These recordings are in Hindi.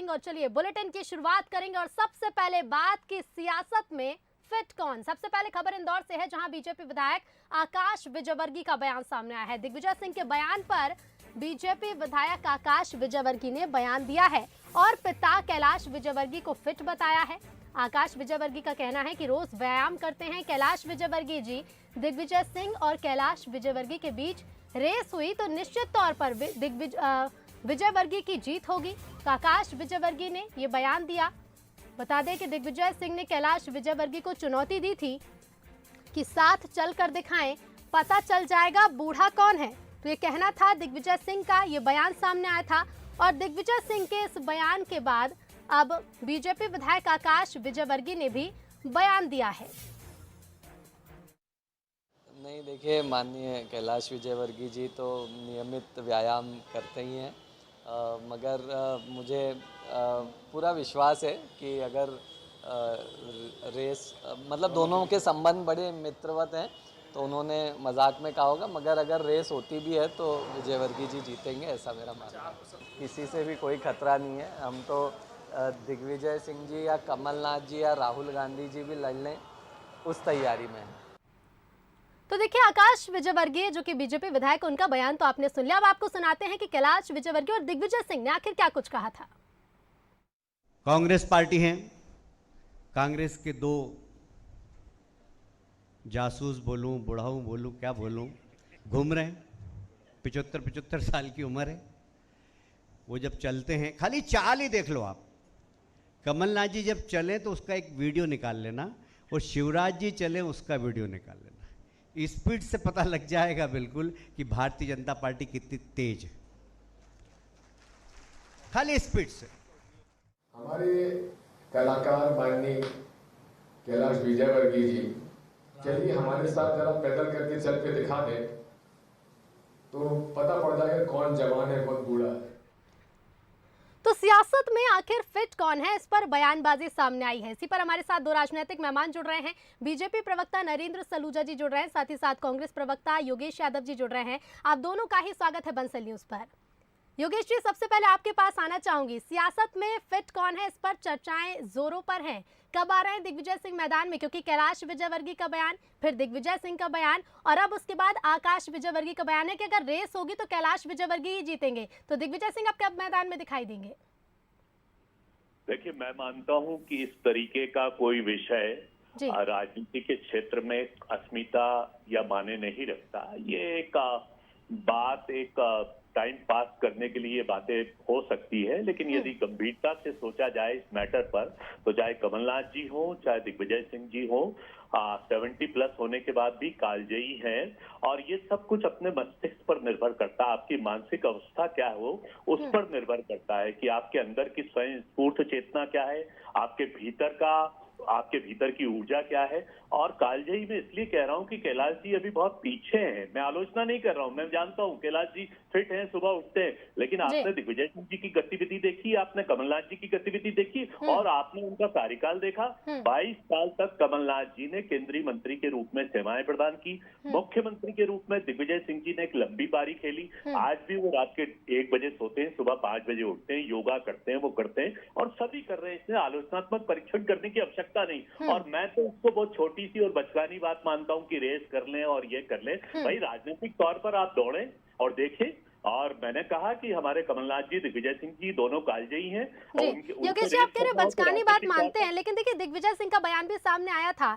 सिंह। और चलिए बुलेटिन की शुरुआत करेंगे और सबसे पहले बात की सियासत में फिट कौन। सबसे पहले खबर इंदौर से है, जहां बीजेपी विधायक आकाश विजयवर्गीय का बयान सामने आया है। दिग्विजय सिंह के बयान पर बीजेपी विधायक आकाश विजयवर्गीय ने बयान दिया है और पिता कैलाश विजयवर्गीय को फिट बताया है। आकाश विजयवर्गीय का कहना है कि रोज व्यायाम करते हैं कैलाश विजयवर्गीय जी। दिग्विजय सिंह और कैलाश विजयवर्गीय के बीच रेस हुई तो निश्चित तौर पर विजयवर्गीय की जीत होगी। तो आकाश विजयवर्गीय ने ये बयान दिया। बता दें कि दिग्विजय सिंह ने कैलाश विजयवर्गीय को चुनौती दी थी कि साथ चलकर दिखाएं, पता चल जाएगा बूढ़ा कौन है। तो ये कहना था दिग्विजय सिंह का, ये बयान सामने आया था। और दिग्विजय सिंह के इस बयान के बाद अब बीजेपी विधायक आकाश विजयवर्गीय ने भी बयान दिया है। नहीं, देखिए, माननीय कैलाश विजयवर्गीय जी तो नियमित व्यायाम करते ही हैं, मगर मुझे पूरा विश्वास है कि अगर रेस मतलब दोनों के संबंध बड़े मित्रवत हैं, तो उन्होंने मजाक में कहा होगा, मगर अगर रेस होती भी है तो विजयवर्गीय जी जीतेंगे, ऐसा मेरा मानना है। किसी से भी कोई खतरा नहीं है। हम तो दिग्विजय सिंह जी या कमलनाथ जी या राहुल गांधी जी भी लड़ लें, उस तैयारी में है। तो देखिए, आकाश विजयवर्गीय जो कि बीजेपी विधायक, उनका बयान तो आपने सुन लिया। अब आपको सुनाते हैं कि कैलाश विजयवर्गीय और दिग्विजय सिंह ने आखिर क्या कुछ कहा था। कांग्रेस पार्टी है, कांग्रेस के दो जासूस बोलूं, बुढ़ाऊ बोलूं, क्या बोलूं, घूम रहे हैं। 75 साल की उम्र है। वो जब चलते हैं, खाली चाल ही देख लो आप। कमलनाथ जी जब चले तो उसका एक वीडियो निकाल लेना, और शिवराज जी चले उसका वीडियो निकाल लेना। स्पीड से पता लग जाएगा बिल्कुल कि भारतीय जनता पार्टी कितनी तेज है, खाली स्पीड से। हमारे कलाकार माननीय कैलाश विजयवर्गीय जी, चलिए हमारे साथ जरा पैदल करके चल के दिखा दे, तो पता पड़ जाएगा कौन जवान है कौन बूढ़ा है। तो सियासत में आखिर फिट कौन है, इस पर बयानबाजी सामने आई है। इसी पर हमारे साथ दो राजनीतिक मेहमान जुड़ रहे हैं। बीजेपी प्रवक्ता नरेंद्र सलूजा जी जुड़ रहे हैं, साथ ही साथ कांग्रेस प्रवक्ता योगेश यादव जी जुड़ रहे हैं। आप दोनों का ही स्वागत है बंसल न्यूज पर। योगेश जी, सबसे पहले आपके पास आना चाहूंगी। सियासत में फिट कौन है, इस पर चर्चाएं जोरों पर हैं। कब आ रहे हैं दिग्विजय सिंह मैदान में, क्योंकि कैलाश विजयवर्गीय का बयान, फिर दिग्विजय सिंह का बयान, और अब उसके बाद आकाश विजयवर्गीय का बयान है कि अगर रेस होगी तो कैलाश विजयवर्गीय ही जीतेंगे। तो दिग्विजय सिंह अब कब मैदान में दिखाई देंगे? देखिए, मैं मानता हूं कि इस तरीके का कोई विषय राजनीति के क्षेत्र में अस्मिता या माने नहीं रखता। ये एक बात, एक टाइम पास करने के लिए बातें हो सकती है, लेकिन यदि गंभीरता से सोचा जाए इस मैटर पर, तो चाहे कमलनाथ जी हो, चाहे दिग्विजय सिंह जी हो, 70+ होने के बाद भी कालजयी हैं, और ये सब कुछ अपने मस्तिष्क पर निर्भर करता है। आपकी मानसिक अवस्था क्या हो उस पर निर्भर करता है कि आपके अंदर की स्वयं स्फूर्त चेतना क्या है, आपके भीतर की ऊर्जा क्या है। और कालजयी में इसलिए कह रहा हूं कि कैलाश जी अभी बहुत पीछे हैं। मैं आलोचना नहीं कर रहा हूं, मैं जानता हूं कैलाश जी फिट हैं, सुबह उठते हैं, लेकिन आपने दिग्विजय सिंह जी की गतिविधि देखी, आपने कमलनाथ जी की गतिविधि देखी, और आपने उनका कार्यकाल देखा। 22 साल तक कमलनाथ जी ने केंद्रीय मंत्री के रूप में सेवाएं प्रदान की, मुख्यमंत्री के रूप में दिग्विजय सिंह जी ने एक लंबी पारी खेली। आज भी वो रात के 1 बजे सोते हैं, सुबह 5 बजे उठते हैं, योगा करते हैं, वो करते हैं, और सभी कर रहे हैं। इसमें आलोचनात्मक परीक्षण करने की आवश्यकता नहीं। और मैं तो उसको बहुत छोटी सी और बचकानी बात मानता हूं कि रेस कर लें और ये कर लें। भाई, राजनीतिक तौर पर आप दौड़ें और देखें। और मैंने कहा कि हमारे कमलनाथ जी, दिग्विजय सिंह जी दोनों कालजयी हैं। योगेश जी, आप कह रहे बचकानी बात मानते हैं, लेकिन देखिए दिग्विजय सिंह का बयान भी सामने आया था।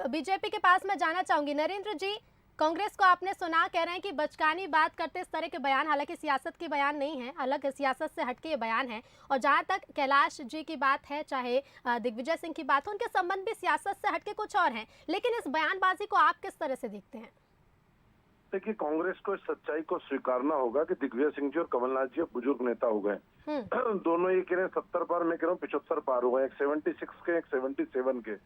बीजेपी के पास मैं जाना चाहूंगी। नरेंद्र जी, कांग्रेस को आपने सुना, कह रहे हैं कि बचकानी बात करते इस तरह के बयान, हालांकि सियासत की बयान नहीं है, अलग सियासत से हटके ये बयान है। और जहां तक कैलाश जी की बात है, चाहे दिग्विजय सिंह की बात हो, उनके संबंध भी सियासत से हटके कुछ और हैं। लेकिन इस बयानबाजी को आप किस तरह से देखते हैं? देखिए, कांग्रेस को इस सच्चाई को स्वीकारना होगा कि दिग्विजय सिंह जी और कमलनाथ जी बुजुर्ग नेता हो गए। दोनों ये कह रहे हैं 70 पार, मैं कह रहा हूँ 75 पार हो गए, एक 76 के, एक 77 के।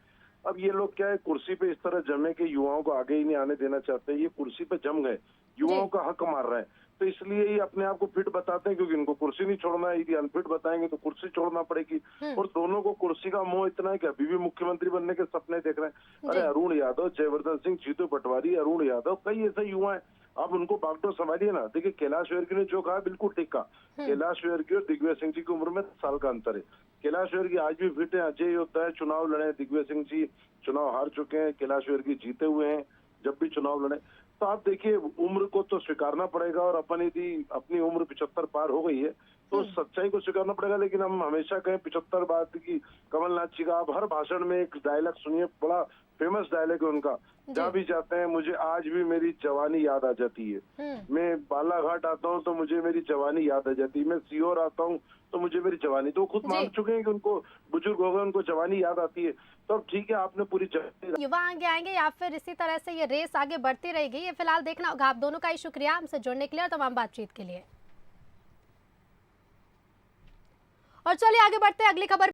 अब ये लोग क्या है, कुर्सी पे इस तरह जमे कि युवाओं को आगे ही नहीं आने देना चाहते। ये कुर्सी पे जम गए, युवाओं का हक मार रहे हैं। तो इसलिए ही अपने आप को फिट बताते हैं, क्योंकि इनको कुर्सी नहीं छोड़ना है। यदि अनफिट बताएंगे तो कुर्सी छोड़ना पड़ेगी। और दोनों को कुर्सी का मोह इतना है कि अभी भी मुख्यमंत्री बनने के सपने देख रहे हैं। अरे अरुण यादव, जयवर्धन सिंह, जीतू पटवारी, अरुण यादव, कई ऐसे युवा है। आप उनको बागडोर संभालिए ना। देखिए कैलाश विजयवर्गीय ने जो कहा बिल्कुल ठीक कहा। कैलाश विजयवर्गीय और दिग्विजय सिंह जी की उम्र में 10 साल का अंतर है। कैलाश विजयवर्गीय आज भी फिट है, अजय योद्धा है, चुनाव लड़े। दिग्विजय सिंह जी चुनाव हार चुके हैं, कैलाश विजयवर्गीय जीते हुए हैं जब भी चुनाव लड़े। तो आप देखिए उम्र को तो स्वीकारना पड़ेगा, और अपन यदि अपनी उम्र 75 पार हो गई है तो सच्चाई को स्वीकारना पड़ेगा। लेकिन हम हमेशा कहें 75 बात की कमलनाथ जी का, आप हर भाषण में एक डायलॉग सुनिए, बड़ा फेमस डायलॉग है उनका, जहाँ भी जाते हैं मुझे आज भी मेरी जवानी याद आ जाती है। मैं बालाघाट आता हूँ तो मुझे मेरी जवानी याद आ जाती है। मैं सीहोर आता हूँ तो मुझे मेरी जवानी, तो खुद मान चुके हैं कि उनको बुजुर्ग हो गए, उनको जवानी याद आती है। तो अब ठीक है, आपने पूरी जवानी। युवा आगे आएंगे या फिर इसी तरह से ये रेस आगे बढ़ती रहेगी, ये फिलहाल देखना होगा। आप दोनों का ही शुक्रिया हमसे जुड़ने के लिए और तमाम बातचीत के लिए। और चलिए आगे बढ़ते हैं अगली खबर।